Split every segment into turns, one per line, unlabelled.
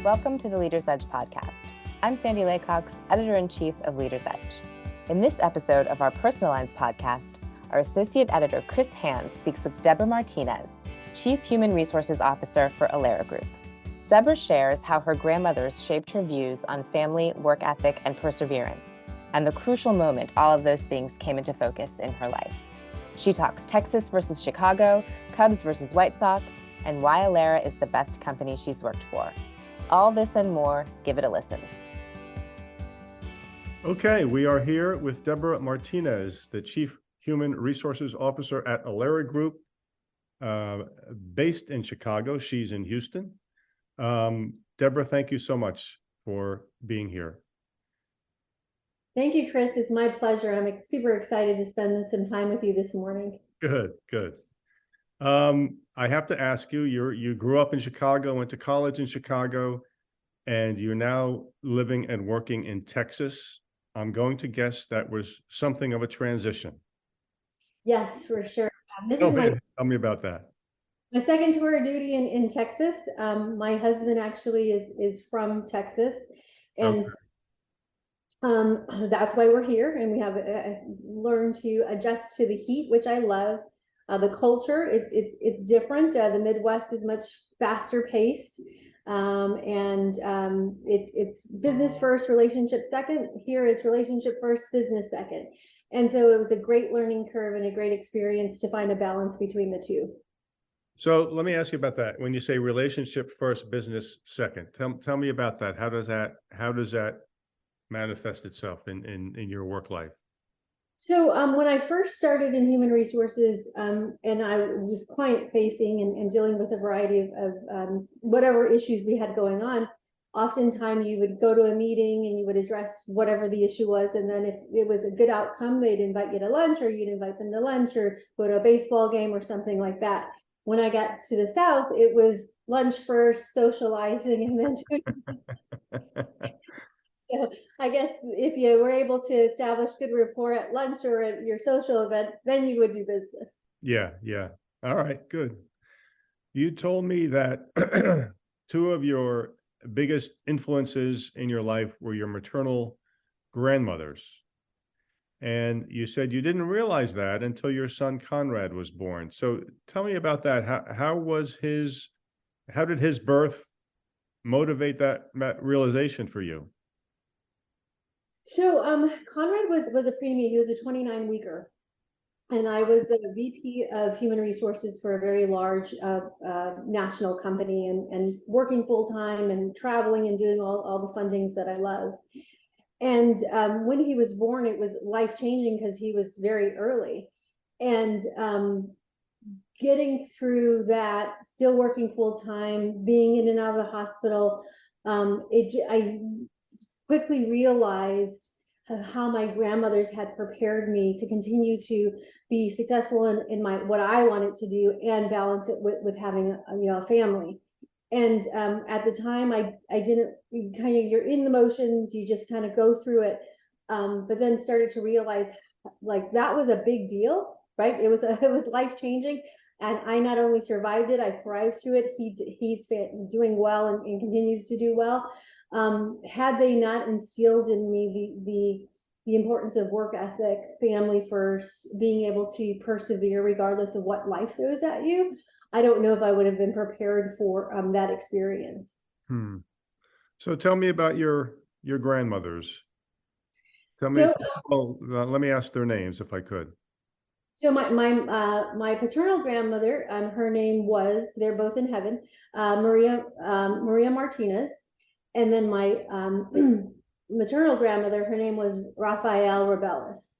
Welcome to the Leader's Edge podcast. I'm Sandy Laycox, Editor-in-Chief of Leader's Edge. In this episode of our Personal Lines podcast, our Associate Editor Chris Hand speaks with Debra Martinez, Chief Human Resources Officer for Alera Group. Debra shares how her grandmothers shaped her views on family, work ethic, and perseverance, and the crucial moment all of those things came into focus in her life. She talks Texas versus Chicago, Cubs versus White Sox, and why Alera is the best company she's worked for. All this and more, give it a listen.
Okay, we are here with Debra Martinez, the Chief Human Resources Officer at Alera Group, based in Chicago. She's in Houston. Debra, thank you so much for being here.
Thank you, Chris. It's my pleasure. I'm super excited to spend some time with you this morning.
Good. I have to ask you, you grew up in Chicago, went to college in Chicago, and you're now living and working in Texas. I'm going to guess that was something of a transition.
Yes, for sure.
Tell me about that.
My second tour of duty in Texas. My husband actually is from Texas, and that's why we're here. And we have learned to adjust to the heat, which I love. The culture, it's different. The Midwest is much faster paced, and it's business first, relationship second. Here it's relationship first, business second. And so it was a great learning curve and a great experience to find a balance between the two.
So let me ask you about that. When you say relationship first, business second, tell me about that. How does that manifest itself in your work life?
So when I first started in human resources, and I was client facing and dealing with a variety of whatever issues we had going on, oftentimes you would go to a meeting and you would address whatever the issue was. And then if it was a good outcome, they'd invite you to lunch, or you'd invite them to lunch or go to a baseball game or something like that. When I got to the South, it was lunch first, socializing, and then So I guess if you were able to establish good rapport at lunch or at your social event, then you would do business.
Yeah. All right, good. You told me that two of your biggest influences in your life were your maternal grandmothers. And you said you didn't realize that until your son Conrad was born. So tell me about that. How did his birth motivate that realization for you?
So Conrad was a preemie. He was a 29-weeker. And I was the VP of Human Resources for a very large national company, and working full-time and traveling and doing all the fun things that I love. And when he was born, it was life-changing because he was very early. And getting through that, still working full-time, being in and out of the hospital, I quickly realized how my grandmothers had prepared me to continue to be successful in my what I wanted to do and balance it with having a family. And at the time, I didn't you're in the motions, you just kind of go through it, but then started to realize like that was a big deal, right? It was life-changing, and I not only survived it, I thrived through it. He's doing well and continues to do well. Had they not instilled in me the importance of work ethic, family first, being able to persevere regardless of what life throws at you, I don't know if I would have been prepared for that experience.
So tell me about your grandmothers. Tell me. Let me ask their names if I could.
So my paternal grandmother, her name was, they're both in heaven, Maria Martinez. And then my maternal grandmother, her name was Rafael Rebeles.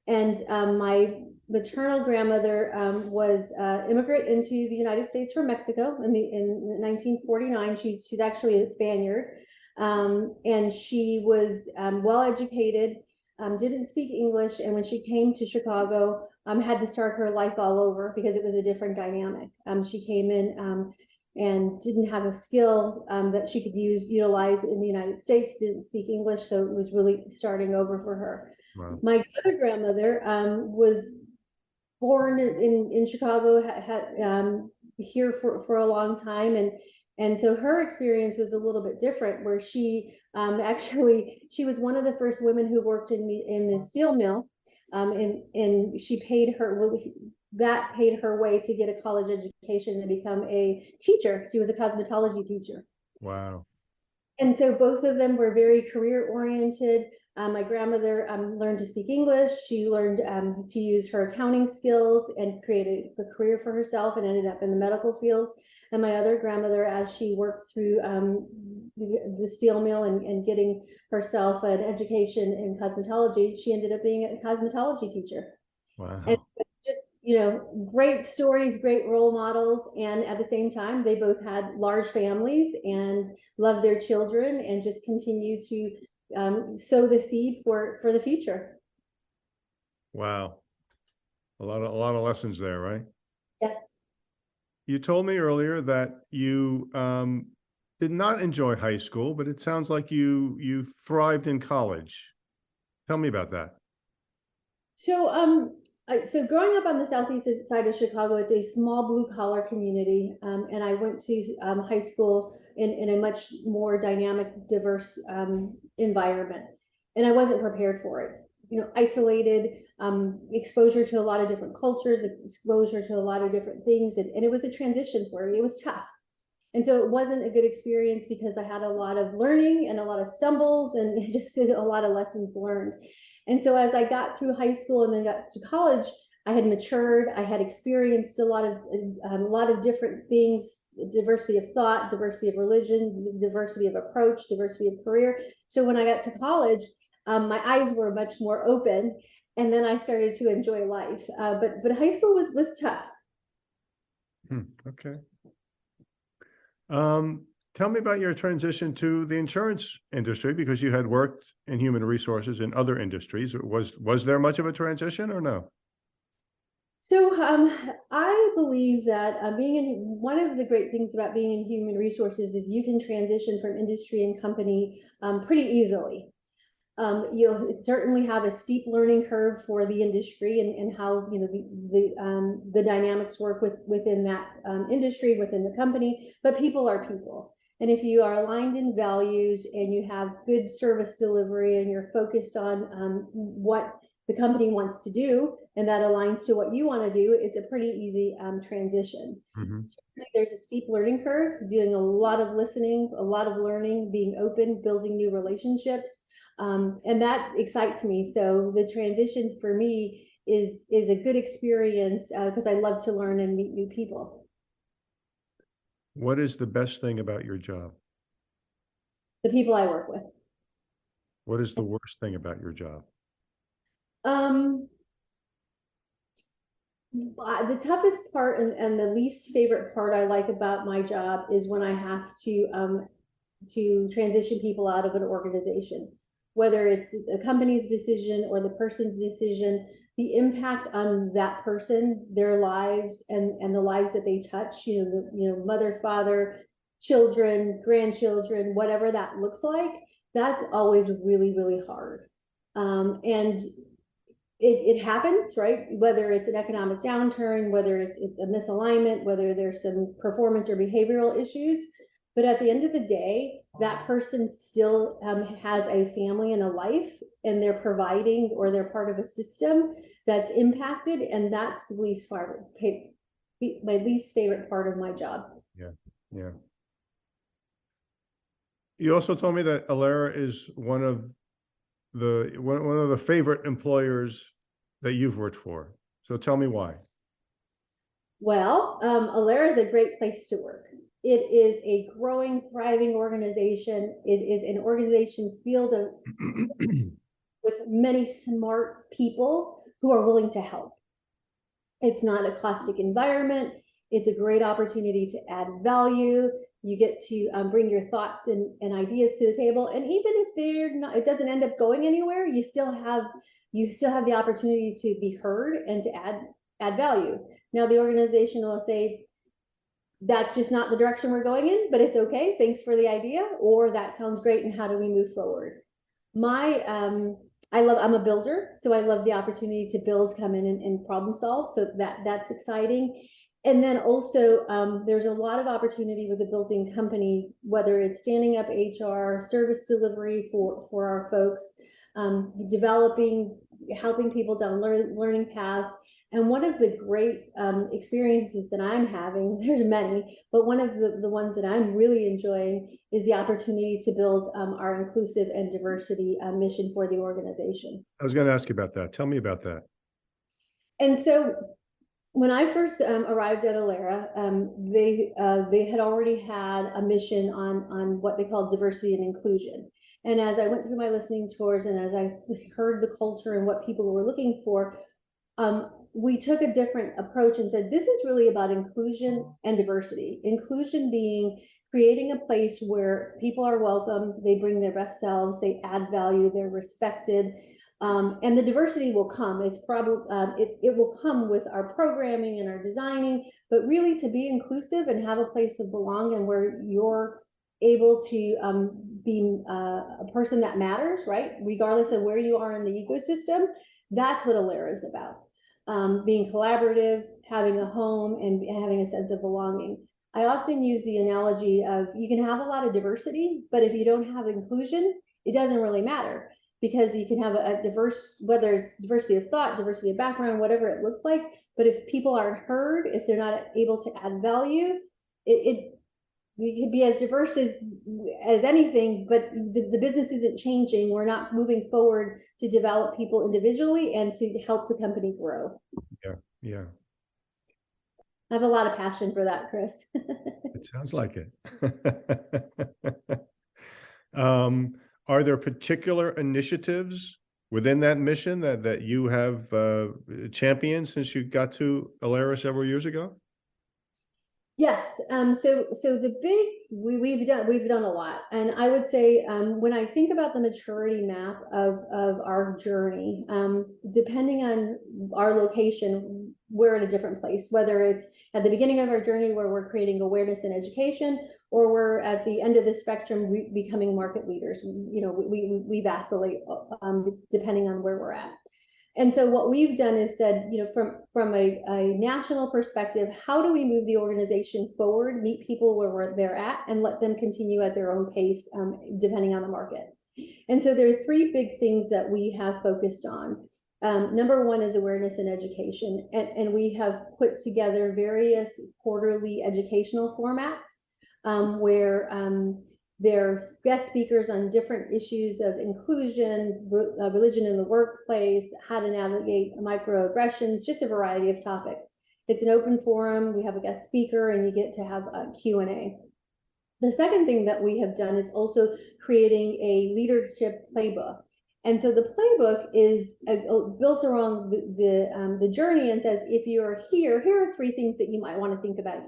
And my maternal grandmother was immigrant into the United States from Mexico in 1949. She's actually a Spaniard, and she was well educated, didn't speak English, and when she came to Chicago, had to start her life all over because it was a different dynamic. She came in and didn't have a skill that she could utilize in the United States, didn't speak English, so it was really starting over for her. Wow. My other grandmother was born in Chicago, had here for a long time, And so her experience was a little bit different, where she she was one of the first women who worked in the steel mill, and she paid her way to get a college education and become a teacher. She was a cosmetology teacher.
Wow.
And so both of them were very career oriented. My grandmother learned to speak English. She learned to use her accounting skills and created a career for herself and ended up in the medical field. And my other grandmother, as she worked through the steel mill and getting herself an education in cosmetology, she ended up being a cosmetology teacher.
Wow.
And just, great stories, great role models. And at the same time, they both had large families and loved their children and just continue to sow the seed for the future.
Wow. A lot of lessons there, right?
Yes.
You told me earlier that you did not enjoy high school, but it sounds like you thrived in college. Tell me about that.
So growing up on the southeast side of Chicago, it's a small blue collar community, and I went to high school in a much more dynamic, diverse environment, and I wasn't prepared for it. Isolated, exposure to a lot of different cultures, exposure to a lot of different things, and it was a transition for me. It was tough. And so it wasn't a good experience because I had a lot of learning and a lot of stumbles and just a lot of lessons learned. And so as I got through high school and then got to college, I had matured. I had experienced a lot of different things: diversity of thought, diversity of religion, diversity of approach, diversity of career. So when I got to college, my eyes were much more open, and then I started to enjoy life. But high school was tough.
Okay. Tell me about your transition to the insurance industry, because you had worked in human resources in other industries. Was there much of a transition or no?
So I believe that one of the great things about being in human resources is you can transition from industry and company pretty easily. You'll certainly have a steep learning curve for the industry and how the dynamics work within that industry, within the company. But people are people, and if you are aligned in values and you have good service delivery and you're focused on what the company wants to do and that aligns to what you want to do, it's a pretty easy transition.
Mm-hmm.
Certainly there's a steep learning curve, doing a lot of listening, a lot of learning, being open, building new relationships. And that excites me. So the transition for me is a good experience because I love to learn and meet new people.
What is the best thing about your job?
The people I work with.
What is the worst thing about your job?
The toughest part and the least favorite part I like about my job is when I have to transition people out of an organization, whether it's the company's decision or the person's decision. The impact on that person, their lives, and the lives that they touch, mother, father, children, grandchildren, whatever that looks like, that's always really, really hard. And it happens, right? Whether it's an economic downturn, whether it's a misalignment, whether there's some performance or behavioral issues. But at the end of the day, that person still has a family and a life, and they're providing or they're part of a system that's impacted. And that's my least favorite part of my job.
Yeah. Yeah. You also told me that Alera is one of the favorite employers that you've worked for. So tell me why.
Well, Alera is a great place to work. It is a growing, thriving organization. It is an organization filled with many smart people who are willing to help. It's not a caustic environment. It's a great opportunity to add value. You get to bring your thoughts and ideas to the table. And even if it doesn't end up going anywhere, you still have the opportunity to be heard and to add value. Now, the organization will say, that's just not the direction we're going in, but it's okay. Thanks for the idea. Or that sounds great. And how do we move forward? I'm a builder, so I love the opportunity to build, come in and problem solve. So that's exciting. And then also, there's a lot of opportunity with a built-in company, whether it's standing up HR, service delivery for our folks, developing, helping people down learning paths. And one of the great experiences that I'm having, there's many, but one of the ones that I'm really enjoying is the opportunity to build our inclusive and diversity mission for the organization.
I was going to ask you about that. Tell me about that.
And so when I first arrived at Alera, they had already had a mission on what they called diversity and inclusion. And as I went through my listening tours and as I heard the culture and what people were looking for, we took a different approach and said, this is really about inclusion and diversity. Inclusion being creating a place where people are welcome, they bring their best selves, they add value, they're respected. And the diversity will come. It's probably it will come with our programming and our designing, but really to be inclusive and have a place of belong and where you're able to be a person that matters, right? Regardless of where you are in the ecosystem, that's what Alera is about. Being collaborative, having a home, and having a sense of belonging. I often use the analogy of you can have a lot of diversity, but if you don't have inclusion, it doesn't really matter. Because you can have a diverse, whether it's diversity of thought, diversity of background, whatever it looks like, but if people aren't heard, if they're not able to add value, it could be as diverse as anything, but the business isn't changing. We're not moving forward to develop people individually and to help the company grow.
Yeah.
I have a lot of passion for that, Chris.
It sounds like it. Are there particular initiatives within that mission that you have championed since you got to Alera several years ago?
Yes. So the big we've done a lot, and I would say when I think about the maturity map of our journey, depending on our location, we're in a different place. Whether it's at the beginning of our journey where we're creating awareness and education, or we're at the end of the spectrum becoming market leaders. You know, we vacillate depending on where we're at. And so what we've done is said, you know, from a national perspective, how do we move the organization forward, meet people where they're at, and let them continue at their own pace, depending on the market. And so there are three big things that we have focused on. Number one is awareness and education. And we have put together various quarterly educational formats where there's guest speakers on different issues of inclusion, religion in the workplace, how to navigate microaggressions, just a variety of topics. It's an open forum. We have a guest speaker and you get to have a Q&A. The second thing that we have done is also creating a leadership playbook. And so the playbook is built around the journey and says, if you're here are three things that you might want to think about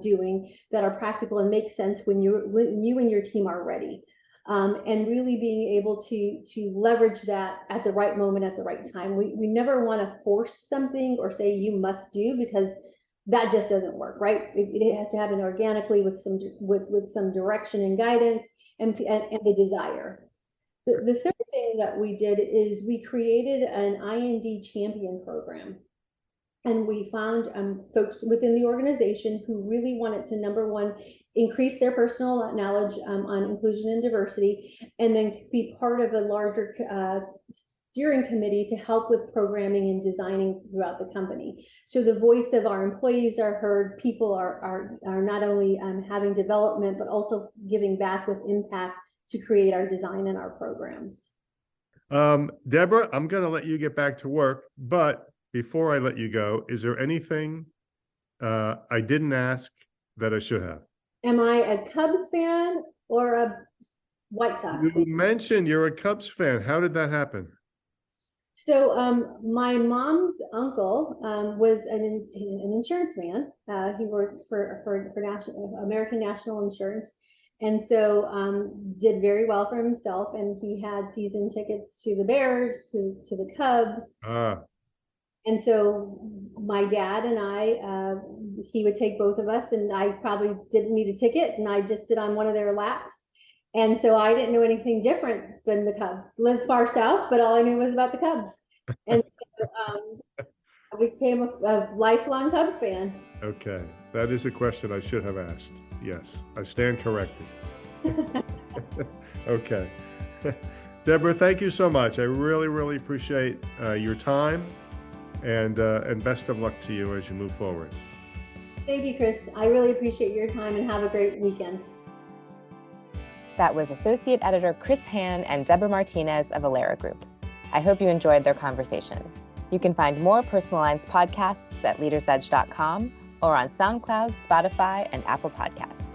doing that are practical and make sense when you and your team are ready. And really being able to leverage that at the right moment, at the right time. We never want to force something or say you must do, because that just doesn't work, right? It has to happen organically with some direction and guidance and the desire. The third thing that we did is we created an IND champion program. And we found folks within the organization who really wanted to, number one, increase their personal knowledge on inclusion and diversity, and then be part of a larger steering committee to help with programming and designing throughout the company. So the voice of our employees are heard, people are not only having development, but also giving back with impact to create our design and our programs.
Debra, I'm going to let you get back to work, but before I let you go, is there anything I didn't ask that I should have?
Am I a Cubs fan or a White Sox fan?
You mentioned you're a Cubs fan. How did that happen?
So my mom's uncle was an insurance man. He worked for American National Insurance. And so did very well for himself, and he had season tickets to the Bears, to the Cubs. And so my dad and I, he would take both of us, and I probably didn't need a ticket, and I'd just sit on one of their laps. And so I didn't know anything different than the Cubs. Lived far south, but all I knew was about the Cubs. And so I became a lifelong Cubs fan.
Okay, that is a question I should have asked. Yes, I stand corrected. Okay. Debra, thank you so much. I really, really appreciate your time, and best of luck to you as you move forward.
Thank you, Chris. I really appreciate your time, and have a great weekend.
That was Associate Editor Chris Hann and Debra Martinez of Alera Group. I hope you enjoyed their conversation. You can find more Personal Lines podcasts at leadersedge.com or on SoundCloud, Spotify, and Apple Podcasts.